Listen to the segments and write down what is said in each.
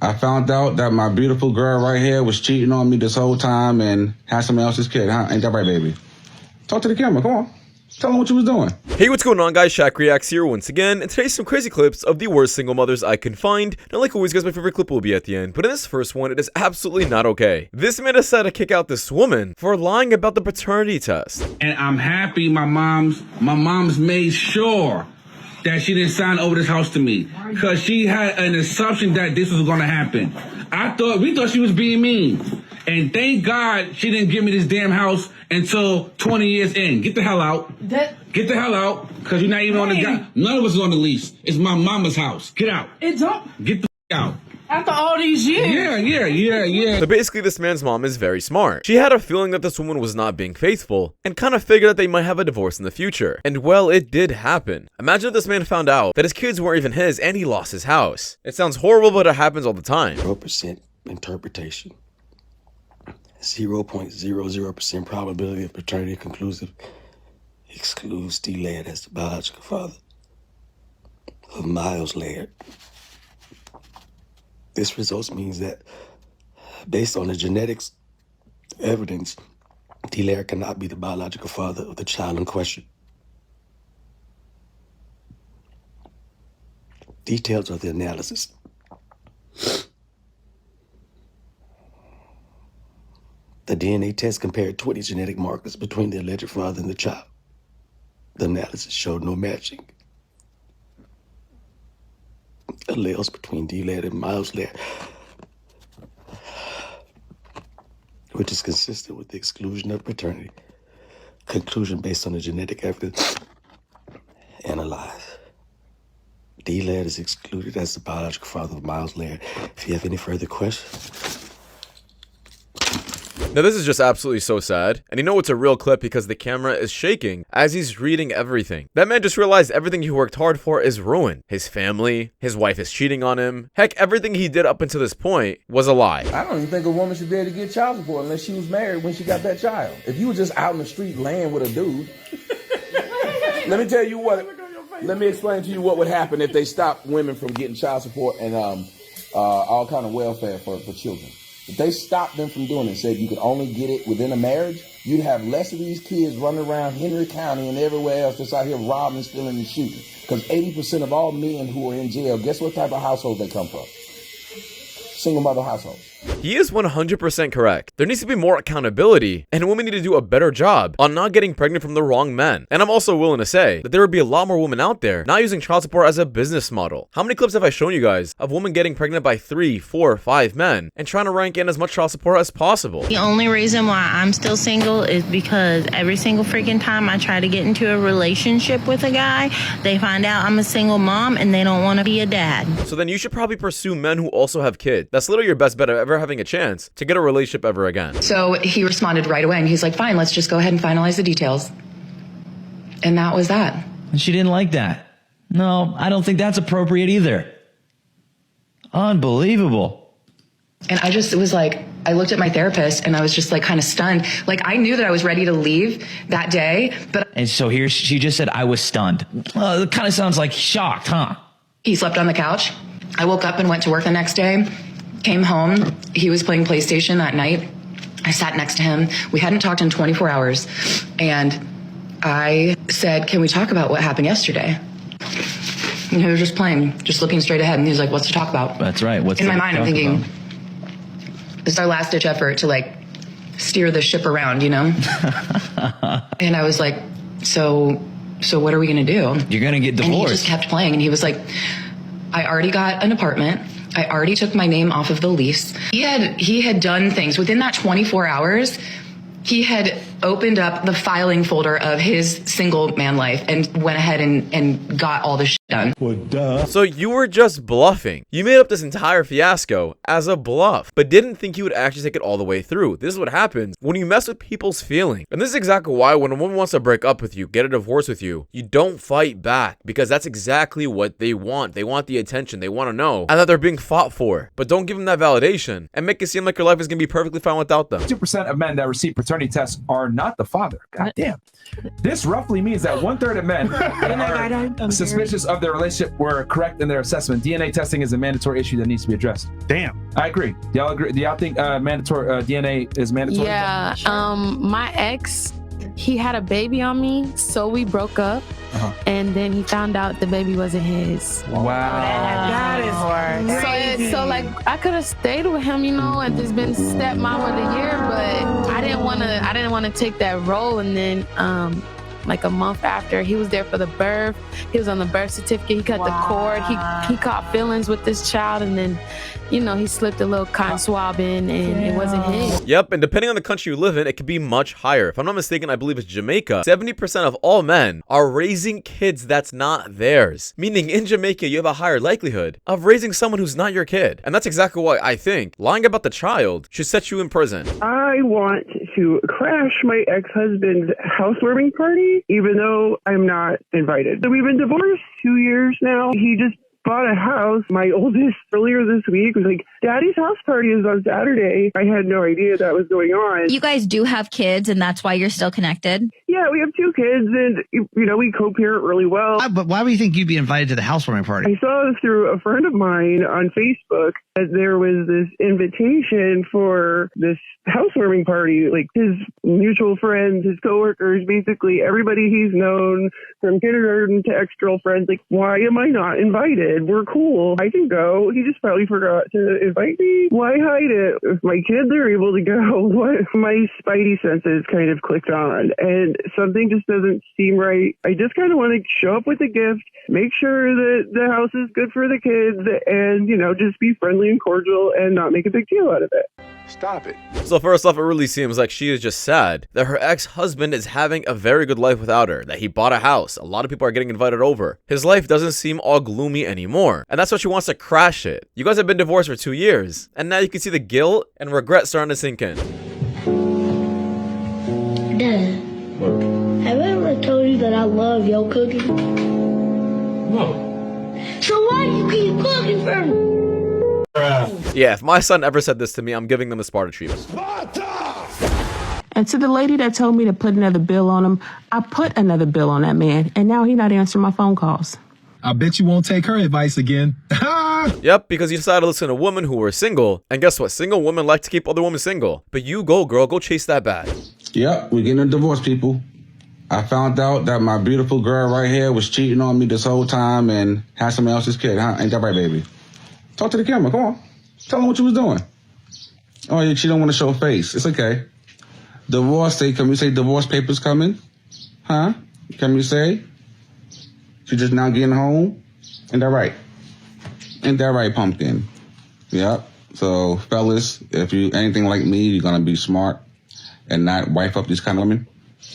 I found out that my beautiful girl right here was cheating on me this whole time and had somebody else's kid. Huh? Ain't that right, baby? Talk to the camera. Come on. Tell them what you was doing. Hey, what's going on, guys? Shak-Reacts here once again, and today's some crazy clips of the worst single mothers I can find. Now, like always, guys, my favorite clip will be at the end, but in this first one, it is absolutely not okay. This man decided to kick out this woman for lying about the paternity test. And I'm happy my mom's made sure that she didn't sign over this house to me, because she had an assumption that this was going to happen. We thought she was being mean. And thank God she didn't give me this damn house until 20 years in. Get the hell out. Get the hell out, because you're not even on the guy. None of us is on the lease. It's my mama's house. Get out. Get the out. After all these years. Yeah. So basically, this man's mom is very smart. She had a feeling that this woman was not being faithful, and kind of figured that they might have a divorce in the future. And well, it did happen. Imagine if this man found out that his kids weren't even his and he lost his house. It sounds horrible, but it happens all the time. 0% interpretation. 0.00% probability of paternity conclusive excludes D. Laird as the biological father of Miles Laird. This result means that, based on the genetics evidence, D. Laird cannot be the biological father of the child in question. Details of the analysis. The DNA test compared 20 genetic markers between the alleged father and the child. The analysis showed no matching alleles between D. Laird and Miles Laird, which is consistent with the exclusion of paternity. Conclusion based on the genetic evidence analyzed. D. Laird is excluded as the biological father of Miles Laird. If you have any further questions. Now, this is just absolutely so sad, and you know it's a real clip because the camera is shaking as he's reading everything. That man just realized everything he worked hard for is ruined. His family, his wife is cheating on him. Heck, everything he did up until this point was a lie. I don't even think a woman should be able to get child support unless she was married when she got that child. If you were just out in the street laying with a dude, let me tell you what, let me explain to you what would happen if they stopped women from getting child support and all kind of welfare for children. If they stopped them from doing it and said you could only get it within a marriage, you'd have less of these kids running around Henry County and everywhere else just out here robbing, stealing, and shooting. Because 80% of all men who are in jail, guess what type of household they come from? Single mother household. He is 100% correct. There needs to be more accountability, and women need to do a better job on not getting pregnant from the wrong men. And I'm also willing to say that there would be a lot more women out there not using child support as a business model. How many clips have I shown you guys of women getting pregnant by 3, 4, 5 men and trying to rank in as much child support as possible? The only reason why I'm still single is because every single freaking time I try to get into a relationship with a guy, they find out I'm a single mom and they don't want to be a dad. So then you should probably pursue men who also have kids. That's literally your best bet of ever having a chance to get a relationship ever again. So he responded right away and he's like, fine, let's just go ahead and finalize the details. And that was that. And she didn't like that. No, I don't think that's appropriate either. Unbelievable. And I just, it was like, I looked at my therapist and I was just like kind of stunned. Like I knew that I was ready to leave that day, but. And so here she just said, I was stunned. It kind of sounds like shocked, huh? He slept on the couch. I woke up and went to work the next day. Came home, he was playing PlayStation that night. I sat next to him. We hadn't talked in 24 hours. And I said, can we talk about what happened yesterday? And he was just playing, just looking straight ahead. And he was like, what's to talk about? That's right. What's in my mind, I'm thinking, this is our last ditch effort to like steer the ship around, you know? And I was like, so what are we gonna do? You're gonna get divorced. And he just kept playing. And he was like, I already got an apartment. I already took my name off of the lease. He had done things within that 24 hours. He had opened up the filing folder of his single man life and went ahead and got all the shit done. Well, duh. So you were just bluffing. You made up this entire fiasco as a bluff, but didn't think you would actually take it all the way through. This is what happens when you mess with people's feelings. And this is exactly why when a woman wants to break up with you, get a divorce with you, you don't fight back, because that's exactly what they want. They want the attention. They want to know and that they're being fought for. But don't give them that validation and make it seem like your life is going to be perfectly fine without them. 2% of men that receive paternity tests are not the father. God damn. This roughly means that 1/3 of men are suspicious of their relationship were correct in their assessment. DNA testing is a mandatory issue that needs to be addressed. Damn. I agree. Do y'all agree? Do y'all think mandatory DNA is mandatory? Yeah. My ex, he had a baby on me, so we broke up. And then he found out the baby wasn't his. Wow. That is hard. So like I could have stayed with him, you know, and just been stepmom of the year, but I didn't want to take that role. And then like a month after, he was there for the birth. He was on the birth certificate. He cut the cord. He caught feelings with this child, and then, you know, he slipped a little cotton swab in, and it wasn't his. Yep, and depending on the country you live in, it could be much higher. If I'm not mistaken, I believe it's Jamaica. 70% of all men are raising kids that's not theirs. Meaning in Jamaica, you have a higher likelihood of raising someone who's not your kid. And that's exactly why I think lying about the child should set you in prison. I want to crash my ex-husband's housewarming party, even though I'm not invited. So we've been divorced 2 years now. He just bought a house. My oldest earlier this week was like, Daddy's house party is on Saturday. I had no idea that was going on. You guys do have kids, and that's why you're still connected? Yeah, we have 2 kids, and, you know, we co-parent really well. But why would you think you'd be invited to the housewarming party? I saw through a friend of mine on Facebook that there was this invitation for this housewarming party. Like his mutual friends, his coworkers, basically everybody he's known from kindergarten to ex-girlfriends. Like, why am I not invited? We're cool. I can go. He just probably forgot to invite me. Why hide it? If my kids are able to go, what? My spidey senses kind of clicked on, and something just doesn't seem right. I just kind of want to show up with a gift, make sure that the house is good for the kids, and, you know, just be friendly and cordial and not make a big deal out of it. Stop it. So first off, it really seems like she is just sad that her ex-husband is having a very good life without her, that he bought a house, a lot of people are getting invited over. His life doesn't seem all gloomy anymore, and that's why she wants to crash it. You guys have been divorced for 2 years, and now you can see the guilt and regret starting to sink in. Dad, have I ever told you that I love your cooking? No. So why do you keep cooking for me? Yeah, if my son ever said this to me, I'm giving them the Sparta treatment. And to the lady that told me to put another bill on him, I put another bill on that man, and now he not answering my phone calls. I bet you won't take her advice again. Yep, because you decided to listen to women who were single, and guess what? Single women like to keep other women single. But you go, girl, go chase that bag. Yep, we're getting a divorce, people. I found out that my beautiful girl right here was cheating on me this whole time and had somebody else's kid. Huh? Ain't that right, baby? Talk to the camera. Come on. Tell them what you was doing. Oh, she don't want to show face. It's okay. Divorce, can we say divorce papers coming? Huh? Can we say? She just now getting home? Ain't that right? Ain't that right, pumpkin? Yep. So, fellas, if you anything like me, you're going to be smart and not wife up these kind of women.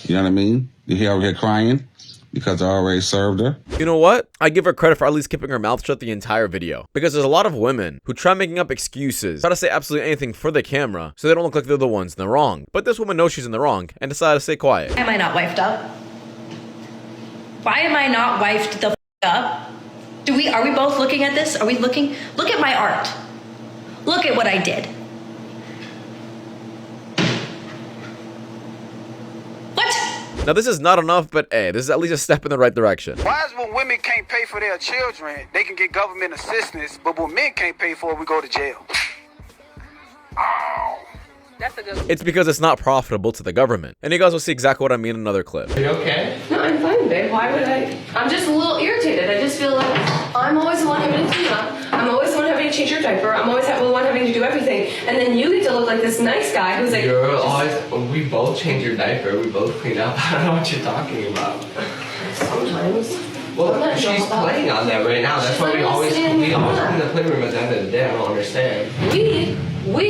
You know what I mean? You hear over here crying because I already served her. You know what? I give her credit for at least keeping her mouth shut the entire video. Because there's a lot of women who try making up excuses, try to say absolutely anything for the camera so they don't look like they're the ones in the wrong. But this woman knows she's in the wrong and decided to stay quiet. Why am I not wifed up? Why am I not wifed the up? Are we both looking at this? Are we looking? Look at my art. Look at what I did. Now this is not enough, but hey, this is at least a step in the right direction. Why is when women can't pay for their children, they can get government assistance, but when men can't pay for it, we go to jail? Oh. That's a good one. It's because it's not profitable to the government. And you guys will see exactly what I mean in another clip. Are you okay? No, I'm fine, babe. Why would I? I'm just a little irritated. I just feel like I'm always the one having to clean up. I'm always the one having to change your diaper. I'm always the one having to do everything. And then you get to look like this nice guy who's like... You're always... We both change your diaper. We both clean up. I don't know what you're talking about. Sometimes. Well, she's playing on that right now. That's why we always clean the playroom at the end of the day. I don't understand. When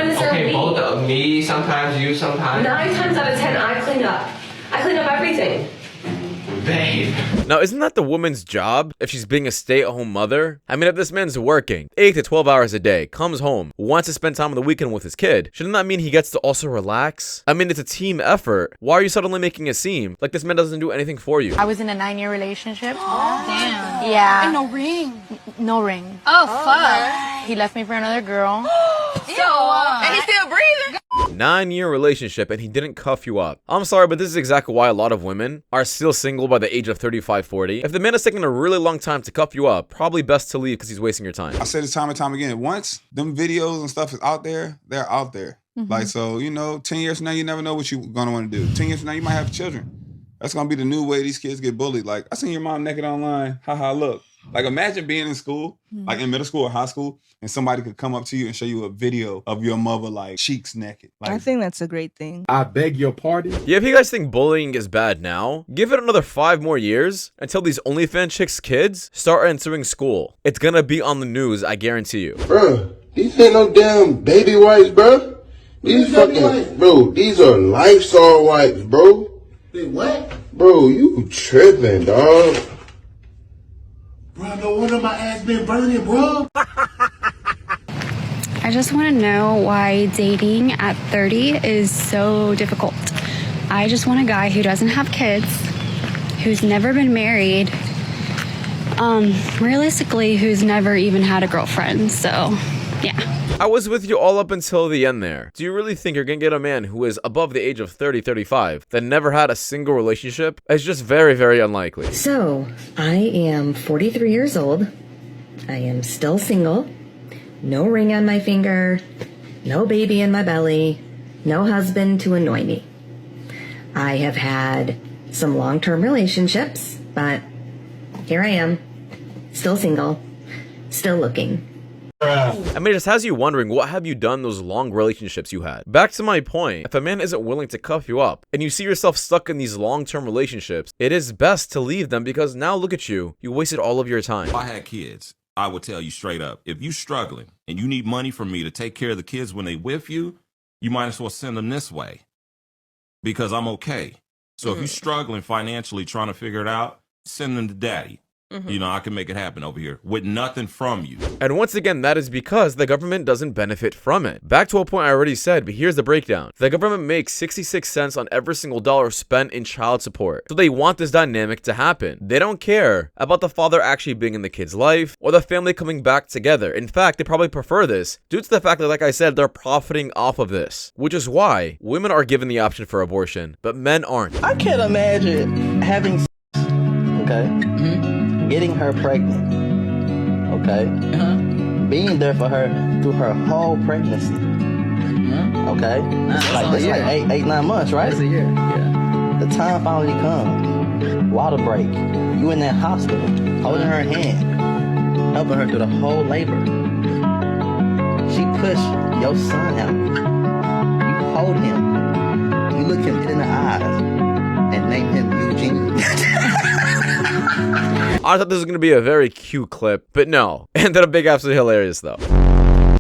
is there okay, we? Both of me sometimes, you sometimes. 9 times out of 10, I clean up. I clean up everything. Babe. Now, isn't that the woman's job if she's being a stay-at-home mother? I mean, if this man's working 8 to 12 hours a day, comes home, wants to spend time on the weekend with his kid, shouldn't that mean he gets to also relax? I mean, it's a team effort. Why are you suddenly making it seem like this man doesn't do anything for you? I was in a 9-year relationship. Oh, damn. Yeah. And no ring. No ring. Oh, fuck. He left me for another girl. And he's still breathing. 9-year relationship and he didn't cuff you up. I'm sorry, but this is exactly why a lot of women are still single by the age of 35, 40. If the man is taking a really long time to cuff you up, probably best to leave because he's wasting your time. I said this time and time again. Once them videos and stuff is out there, they're out there. Like, so, you know, 10 years from now, you never know what you're going to want to do. 10 years from now, you might have children. That's going to be the new way these kids get bullied. Like, I seen your mom naked online. Haha, look. Like, imagine being in school, like in middle school or high school, and somebody could come up to you and show you a video of your mother, like, cheeks naked. Like, I think that's a great thing. I beg your pardon? Yeah, if you guys think bullying is bad now, give it another 5 more years until these OnlyFans chicks' kids start entering school. It's gonna be on the news, I guarantee you. Bruh, these ain't no damn baby wipes, bruh. These fucking, bro, these are Lysol wipes, bro. Wait, what? Bro, you tripping, dog. Bro, no wonder my ass been burning, bro. I just want to know why dating at 30 is so difficult. I just want a guy who doesn't have kids, who's never been married, realistically, who's never even had a girlfriend, so yeah. I was with you all up until the end there. Do you really think you're gonna get a man who is above the age of 30, 35 that never had a single relationship? It's just very, very unlikely. So, I am 43 years old. I am still single. No ring on my finger. No baby in my belly. No husband to annoy me. I have had some long-term relationships, but here I am. Still single. Still looking. I mean, it just has you wondering, what have you done those long relationships you had? Back to my point, if a man isn't willing to cuff you up, and you see yourself stuck in these long-term relationships, it is best to leave them because now look at you, you wasted all of your time. If I had kids, I would tell you straight up, if you struggling and you need money from me to take care of the kids when they with you, you might as well send them this way because I'm okay. So if you're struggling financially trying to figure it out, send them to daddy. You know, I can make it happen over here with nothing from you. And once again, that is because the government doesn't benefit from it. Back to a point I already said, but here's the breakdown. The government makes 66 cents on every single dollar spent in child support. So they want this dynamic to happen. They don't care about the father actually being in the kid's life or the family coming back together. In fact, they probably prefer this due to the fact that, like I said, they're profiting off of this, which is why women are given the option for abortion, but men aren't. I can't imagine having sex, okay? Getting her pregnant, okay? Being there for her through her whole pregnancy, okay? It's like 8-9 months, right? That's a year, yeah. The time finally comes, water break, you in that hospital, holding her hand, helping her through the whole labor. She pushed your son out. You hold him, you look him in the eyes, and name him Eugene. I thought this was going to be a very cute clip, but no. Ended up being absolutely hilarious, though.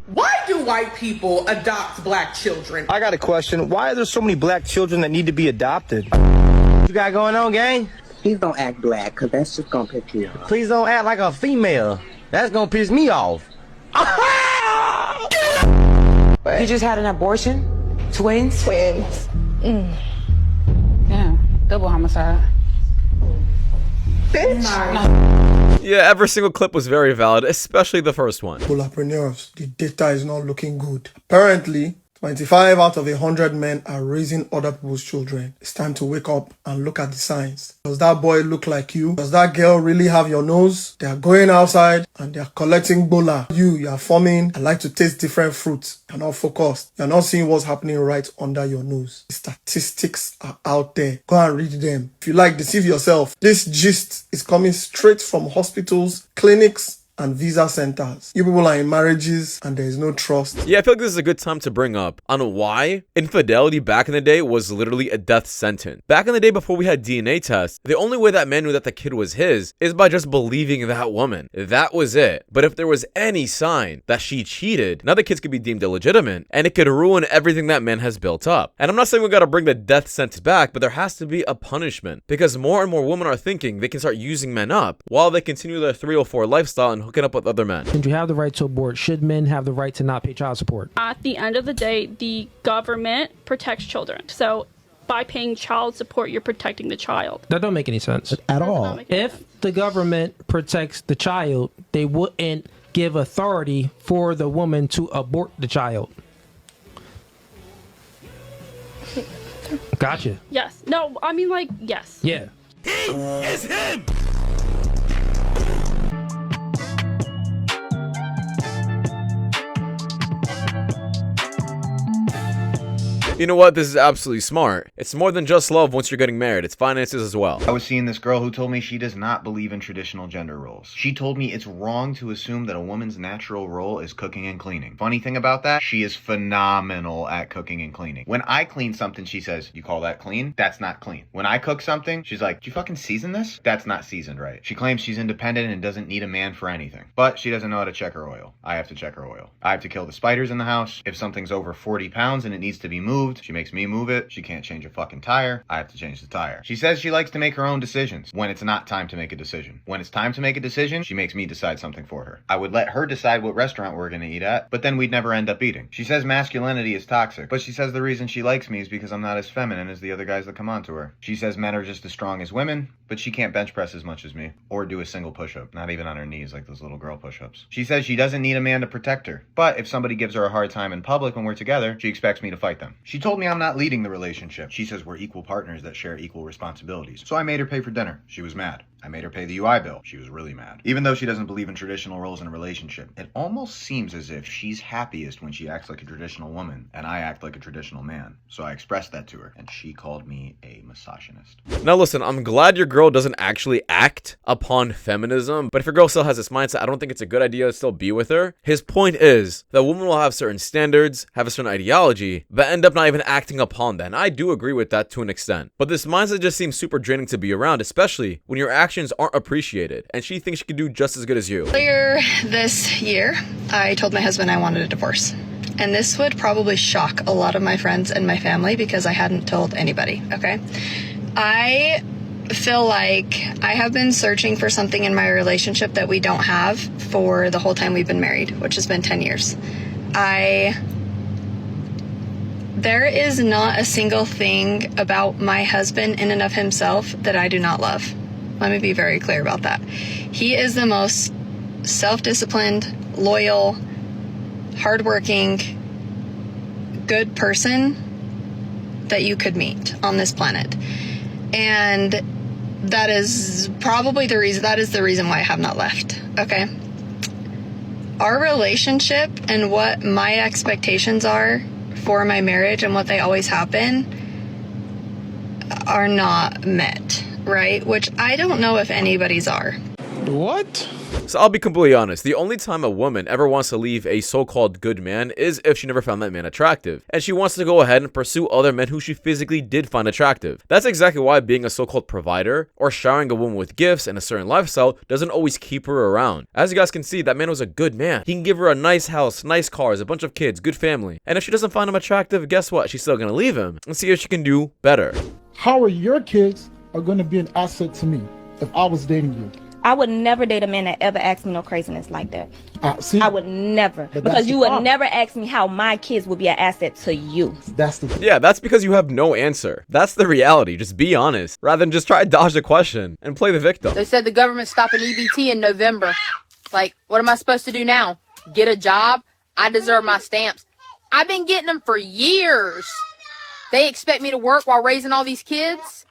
Why do white people adopt black children? I got a question. Why are there so many black children that need to be adopted? You got going on, gang? Please don't act black, because that's just going to piss you off. Please don't act like a female. That's going to piss me off. You just had an abortion? Twins? Twins. Yeah, double homicide. Yeah, every single clip was very valid, especially the first one. Solopreneurs, the data is not looking good. Apparently, 25 out of 100 men are raising other people's children. It's time to wake up and look at the signs. Does that boy look like you? Does that girl really have your nose? They are going outside and they are collecting bola. You are forming. I like to taste different fruits. You're not focused. You're not seeing what's happening right under your nose. The statistics are out there. Go and read them. If you like, deceive yourself. This gist is coming straight from hospitals, clinics, and visa centers. You people are in marriages and there is no trust. Yeah, I feel like this is a good time to bring up on why infidelity back in the day was literally a death sentence. Back in the day before we had DNA tests, the only way that man knew that the kid was his is by just believing that woman. That was it. But if there was any sign that she cheated, now the kids could be deemed illegitimate and it could ruin everything that man has built up. And I'm not saying we gotta bring the death sentence back, but there has to be a punishment because more and more women are thinking they can start using men up while they continue their 304 lifestyle and hooking up with other men. And you have the right to abort. Should men have the right to not pay child support? At the end of the day, the government protects children. So by paying child support, you're protecting the child. That don't make any sense at all. If the government protects the child, they wouldn't give authority for the woman to abort the child. Gotcha. Yes. No, I mean, like, yes. Yeah. He is him. You know what? This is absolutely smart. It's more than just love once you're getting married. It's finances as well. I was seeing this girl who told me she does not believe in traditional gender roles. She told me it's wrong to assume that a woman's natural role is cooking and cleaning. Funny thing about that, she is phenomenal at cooking and cleaning. When I clean something, she says, "You call that clean? That's not clean." When I cook something, she's like, "Did you fucking season this? That's not seasoned right." She claims she's independent and doesn't need a man for anything. But she doesn't know how to check her oil. I have to check her oil. I have to kill the spiders in the house. If something's over 40 pounds and it needs to be moved, she makes me move it. She can't change a fucking tire. I have to change the tire. She says she likes to make her own decisions when it's not time to make a decision. When it's time to make a decision, she makes me decide something for her. I would let her decide what restaurant we're gonna eat at, but then we'd never end up eating. She says masculinity is toxic, but she says the reason she likes me is because I'm not as feminine as the other guys that come on to her. She says men are just as strong as women, but she can't bench press as much as me, or do a single push-up, not even on her knees like those little girl push-ups. She says she doesn't need a man to protect her, but if somebody gives her a hard time in public when we're together, she expects me to fight them. She told me I'm not leading the relationship. She says we're equal partners that share equal responsibilities. So I made her pay for dinner. She was mad. I made her pay the UI bill. She was really mad. Even though she doesn't believe in traditional roles in a relationship, it almost seems as if she's happiest when she acts like a traditional woman and I act like a traditional man. So I expressed that to her and she called me a misogynist. Now listen, I'm glad your girl doesn't actually act upon feminism, but if your girl still has this mindset, I don't think it's a good idea to still be with her. His point is that women will have certain standards, have a certain ideology, but end up not even acting upon that. And I do agree with that to an extent. But this mindset just seems super draining to be around, especially when your actions aren't appreciated and she thinks she can do just as good as you. Earlier this year, I told my husband I wanted a divorce. And this would probably shock a lot of my friends and my family because I hadn't told anybody, okay? I feel like I have been searching for something in my relationship that we don't have for the whole time we've been married, which has been 10 years. There is not a single thing about my husband in and of himself that I do not love. Let me be very clear about that. He is the most self-disciplined, loyal, hardworking, good person that you could meet on this planet. And that is probably the reason, that is the reason why I have not left, okay? Our relationship and what my expectations are for my marriage and what they always have been are not met, right? Which I don't know if anybody's are. What? So I'll be completely honest, the only time a woman ever wants to leave a so-called good man is if she never found that man attractive, and she wants to go ahead and pursue other men who she physically did find attractive. That's exactly why being a so-called provider or showering a woman with gifts and a certain lifestyle doesn't always keep her around. As you guys can see, that man was a good man. He can give her a nice house, nice cars, a bunch of kids, good family, and if she doesn't find him attractive, guess what? She's still gonna leave him and see if she can do better. How are your kids are gonna be an asset to me if I was dating you? I would never date a man that ever asked me no craziness like that. See? I would never. Because you would never ask me how my kids would be an asset to you. Yeah, that's because you have no answer. That's the reality. Just be honest, rather than just try to dodge the question and play the victim. They said the government's stopping EBT in November. Like, what am I supposed to do now? Get a job? I deserve my stamps. I've been getting them for years. They expect me to work while raising all these kids?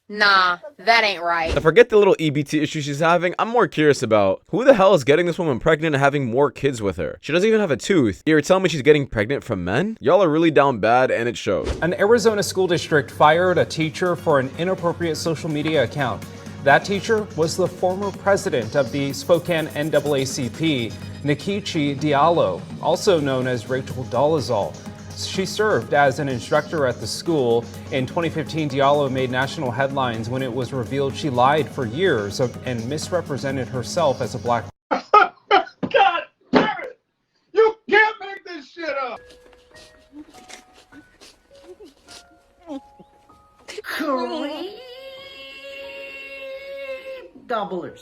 Nah, that ain't right. Now forget the little EBT issue she's having. I'm more curious about who the hell is getting this woman pregnant and having more kids with her. She doesn't even have a tooth. You're telling me she's getting pregnant from men? Y'all are really down bad, and it shows. An Arizona school district fired a teacher for an inappropriate social media account. That teacher was the former president of the Spokane NAACP, Nikichi Diallo, also known as Rachel Dolezal. She served as an instructor at the school. In 2015, Diallo made national headlines when it was revealed she lied for years and misrepresented herself as a black. God damn it! You can't make this shit up! Creep doublers.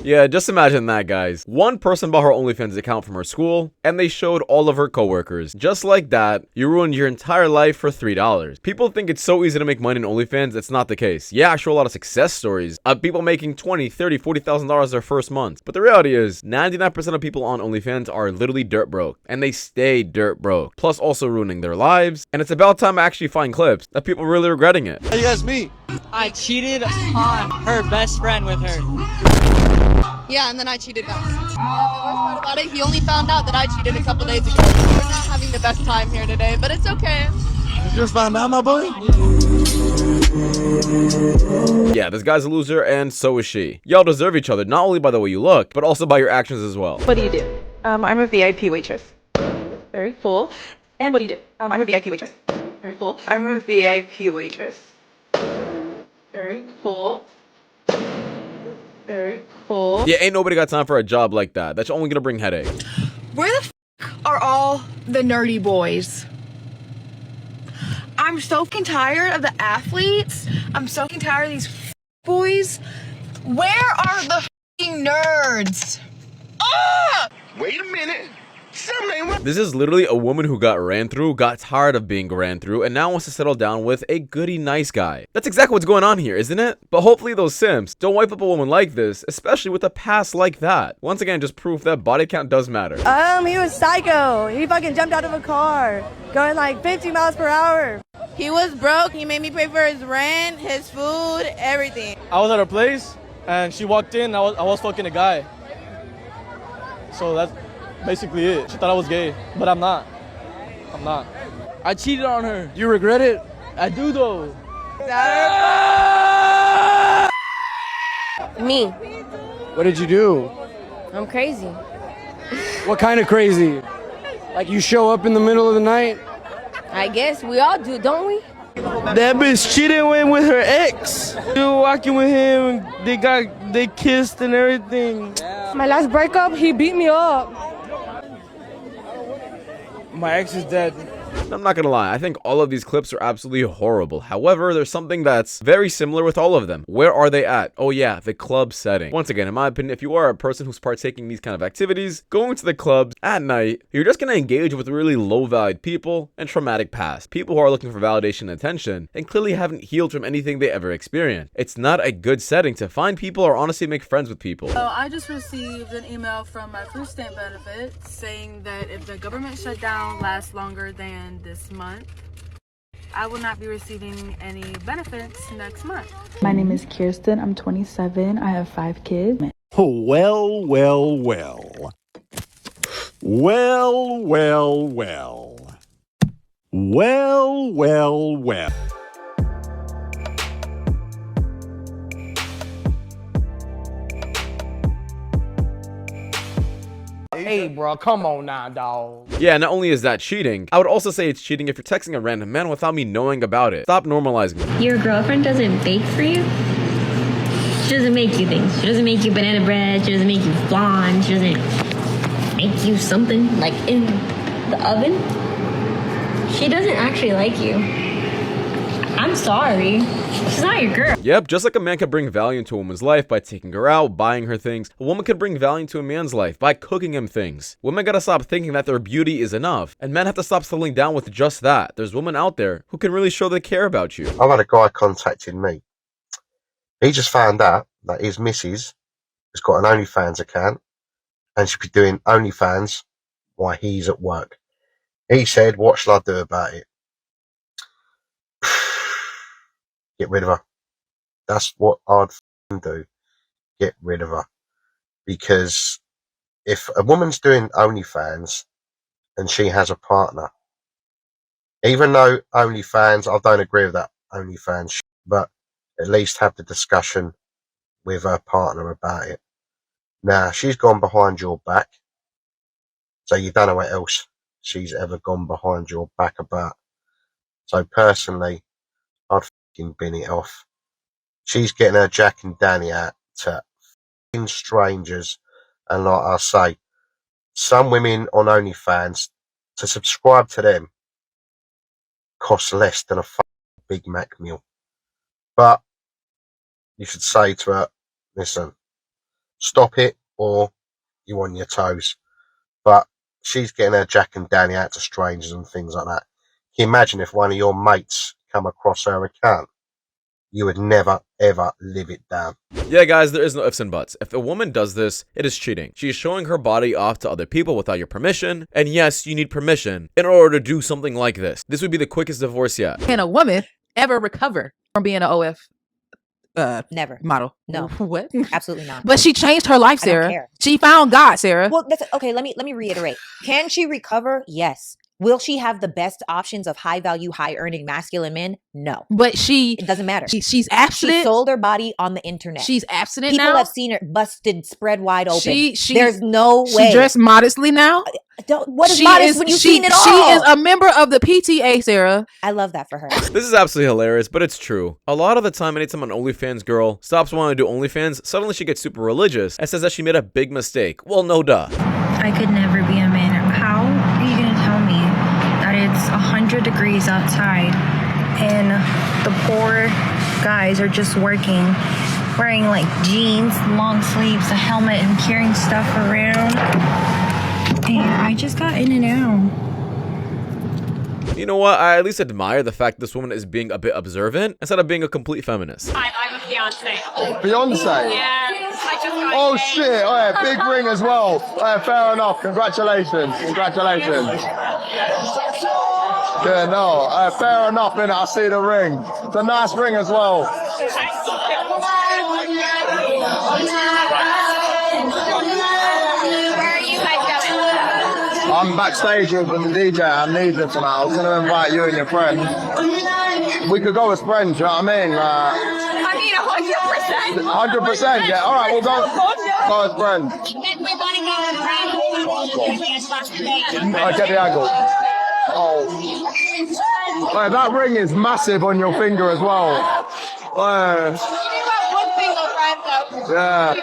Yeah, just imagine that, guys. One person bought her OnlyFans account from her school, and they showed all of her coworkers. Just like that, you ruined your entire life for $3. People think it's so easy to make money in OnlyFans. It's not the case. Yeah, I show a lot of success stories of people making $20,000, $30,000, $40,000 their first month. But the reality is, 99% of people on OnlyFans are literally dirt broke, and they stay dirt broke, plus also ruining their lives. And it's about time I actually find clips that people are really regretting it. Hey, that's me. I cheated on her best friend with her. Yeah, and then I cheated back. The worst part about it, he only found out that I cheated a couple days ago. We're not having the best time here today, but it's okay. You just found out, my boy? Yeah, this guy's a loser, and so is she. Y'all deserve each other, not only by the way you look, but also by your actions as well. What do you do? I'm a VIP waitress. Very cool. And what do you do? I'm a VIP waitress. Very cool. I'm a VIP waitress. Very cool. Very cool. Yeah, ain't nobody got time for a job like that. That's only gonna bring headache. Where the f are all the nerdy boys? I'm so fucking tired of the athletes. I'm so fucking tired of these boys. Where are the fucking nerds? Ah! Wait a minute. This is literally a woman who got ran through, got tired of being ran through, and now wants to settle down with a goody nice guy. That's exactly what's going on here, isn't it? But hopefully those simps don't wipe up a woman like this, especially with a past like that. Once again, just proof that body count does matter. He was psycho. He fucking jumped out of a car, going like 50 miles per hour. He was broke. He made me pay for his rent, his food, everything. I was at her place, and she walked in, I was fucking a guy. So that's basically it. She thought I was gay, but I'm not. I'm not. I cheated on her. Do you regret it? I do, though. Me. What did you do? I'm crazy. What kind of crazy? Like you show up in the middle of the night? I guess we all do, don't we? That bitch cheated with her ex. She was walking with him, they kissed and everything. My last breakup, he beat me up. My ex is dead. I'm not gonna lie, I think all of these clips are absolutely horrible. However, there's something that's very similar with all of them. Where are they at? Oh yeah, the club setting. Once again, in my opinion, if you are a person who's partaking in these kind of activities, going to the clubs at night, you're just gonna engage with really low-valued people and traumatic past. People who are looking for validation and attention, and clearly haven't healed from anything they ever experienced. It's not a good setting to find people or honestly make friends with people. So I just received an email from my food stamp benefit saying that if the government shutdown lasts longer than this month, I will not be receiving any benefits next month. My name is Kirsten. I'm 27. I have 5 kids. Well, well, well. Well, well, well. Well, well, well. Hey, bro, come on now, dog. Yeah, not only is that cheating, I would also say it's cheating if you're texting a random man without me knowing about it. Stop normalizing it. Your girlfriend doesn't bake for you? She doesn't make you things. She doesn't make you banana bread. She doesn't make you flan. She doesn't make you something like in the oven. She doesn't actually like you. I'm sorry. She's not your girl. Yep, just like a man could bring value into a woman's life by taking her out, buying her things, a woman could bring value into a man's life by cooking him things. Women gotta stop thinking that their beauty is enough, and men have to stop settling down with just that. There's women out there who can really show they care about you. I've had a guy contacting me. He just found out that his missus has got an OnlyFans account, and she'll be doing OnlyFans while he's at work. He said, what shall I do about it? Get rid of her. That's what I'd do. Get rid of her. Because if a woman's doing OnlyFans and she has a partner, even though OnlyFans, I don't agree with that OnlyFans, but at least have the discussion with her partner about it. Now, she's gone behind your back, so you don't know what else she's ever gone behind your back about. So personally, I'd bin it off. She's getting her Jack and Danny out to strangers, and like I say, some women on OnlyFans, to subscribe to them costs less than a Big Mac meal. But you should say to her, listen, stop it or you're on your toes. But she's getting her Jack and Danny out to strangers and things like that. Can you imagine if one of your mates come across her account? You would never, ever live it down. Yeah, guys, there is no ifs and buts. If a woman does this, it is cheating. She is showing her body off to other people without your permission. And yes, you need permission in order to do something like this. This would be the quickest divorce yet. Can a woman ever recover from being an OF never model? No. What? Absolutely not. But she changed her life, I don't Sarah. care. She found God, Sarah. Well, that's okay. Let me reiterate. Can she recover? Yes. Will she have the best options of high value, high earning masculine men? No. But it doesn't matter. She's abstinent. She sold her body on the internet. She's abstinent People now. have seen her busted, spread wide open. She There's no way. She dressed modestly now. What is modest when you've seen it all? She is a member of the PTA, Sarah. I love that for her. This is absolutely hilarious, but it's true. A lot of the time, anytime an OnlyFans girl stops wanting to do OnlyFans, suddenly she gets super religious and says that she made a big mistake. Well, no duh. I could never be a man. How are you gonna tell me that it's 100 degrees outside and the poor guys are just working, wearing like jeans, long sleeves, a helmet, and carrying stuff around? And I just got in and out. You know what? I at least admire the fact this woman is being a bit observant instead of being a complete feminist. I'm a fiance. Beyonce? Yeah. Oh shit, oh yeah, big ring as well. Oh, yeah, fair enough, congratulations, congratulations. Yeah, no, fair enough, innit? I see the ring. It's a nice ring as well. I'm backstage with the DJ. I'm needed tonight. I was gonna invite you and your friend. We could go as friends, you know what I mean? I mean, 100%. 100%, yeah. All right, we'll go as friends. I get the angle. Oh, that ring is massive on your finger as well. Yeah.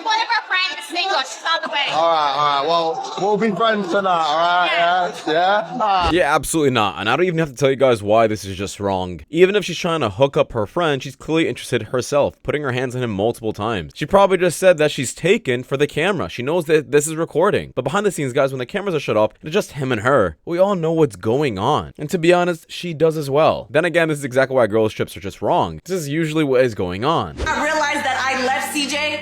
One of our friends is single. She's on the way. All right. Well, we'll be friends tonight. All right. Yeah. Yeah, absolutely not. And I don't even have to tell you guys why this is just wrong. Even if she's trying to hook up her friend, she's clearly interested herself, putting her hands on him multiple times. She probably just said that she's taken for the camera. She knows that this is recording. But behind the scenes, guys, when the cameras are shut off, it's just him and her. We all know what's going on. And to be honest, she does as well. Then again, this is exactly why girls' trips are just wrong. This is usually what is going on. I realized that I left CJ.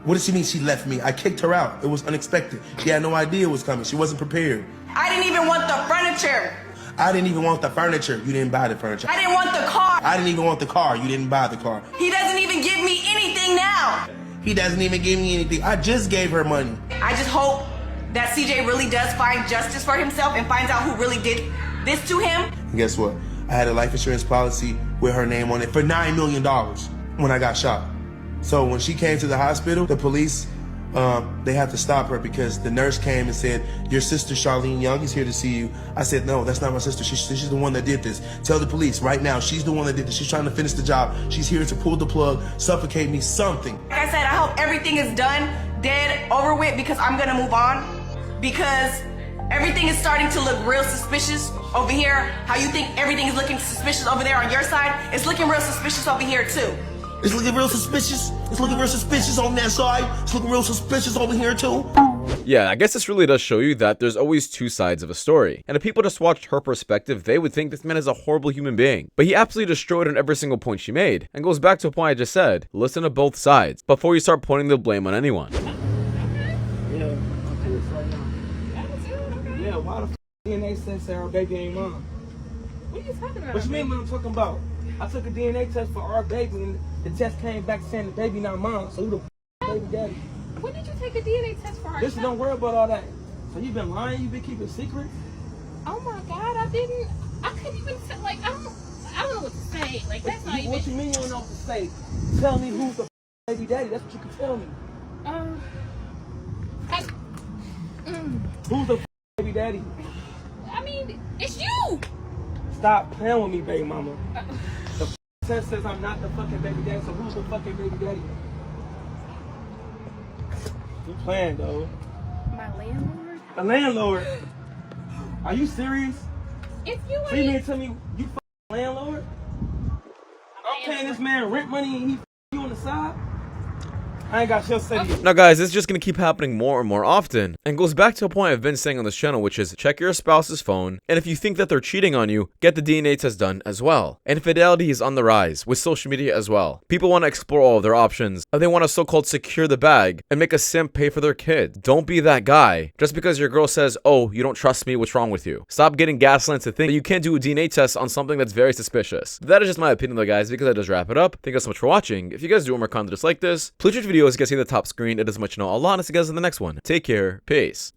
What does she mean she left me? I kicked her out. It was unexpected. She had no idea it was coming. She wasn't prepared. I didn't even want the furniture. I didn't even want the furniture. You didn't buy the furniture. I didn't want the car. I didn't even want the car. You didn't buy the car. He doesn't even give me anything now. He doesn't even give me anything. I just gave her money. I just hope that CJ really does find justice for himself and finds out who really did this to him. And guess what? I had a life insurance policy with her name on it for $9 million when I got shot. So when she came to the hospital, the police, they had to stop her because the nurse came and said, your sister Charlene Young is here to see you. I said, no, that's not my sister. She's the one that did this. Tell the police right now, she's the one that did this. She's trying to finish the job. She's here to pull the plug, suffocate me, something. Like I said, I hope everything is done, dead, over with, because I'm gonna move on. Because everything is starting to look real suspicious over here. How you think everything is looking suspicious over there on your side, it's looking real suspicious over here too. It's looking real suspicious. It's looking real suspicious on that side. It's looking real suspicious over here too. Yeah, I guess this really does show you that there's always two sides of a story. And if people just watched her perspective, they would think this man is a horrible human being. But he absolutely destroyed on every single point she made. And goes back to a point I just said. Listen to both sides before you start pointing the blame on anyone. Yeah, why the f DNA test our baby ain't mine? What are you talking about? What you mean what I'm talking about? I took a DNA test for our baby and the test came back saying the baby not mine. So who the f baby daddy? When did you take a DNA test for our Listen, don't worry about all that. So you been lying? You been keeping secrets? Oh my God, I couldn't even say, like, I don't know what to say. Like, that's not even. What you mean you don't know what to say? Tell me who's the f baby daddy. That's what you can tell me. Who's the f baby daddy? I mean, it's you. Stop playing with me, baby mama. The test says I'm not the fucking baby daddy, so who's the fucking baby daddy? You playing, though. My landlord? The landlord? Are you serious? If you So you mean to tell me you fucking landlord? I'm paying this man rent money and he you on the side? I ain't got shit to say to you. Now guys, this is just gonna keep happening more and more often, and goes back to a point I've been saying on this channel, which is check your spouse's phone, and if you think that they're cheating on you, get the DNA test done as well. Infidelity is on the rise, with social media as well. People want to explore all of their options, and they want to so-called secure the bag, and make a simp pay for their kid. Don't be that guy. Just because your girl says, oh, you don't trust me, what's wrong with you? Stop getting gaslit to think that you can't do a DNA test on something that's very suspicious. That is just my opinion though guys, because I just wrap it up. Thank you guys so much for watching. If you guys do want more content just like this, please watch videos you guys see on the top screen. It does much know a lot. I'll see you guys in the next one. Take care. Peace.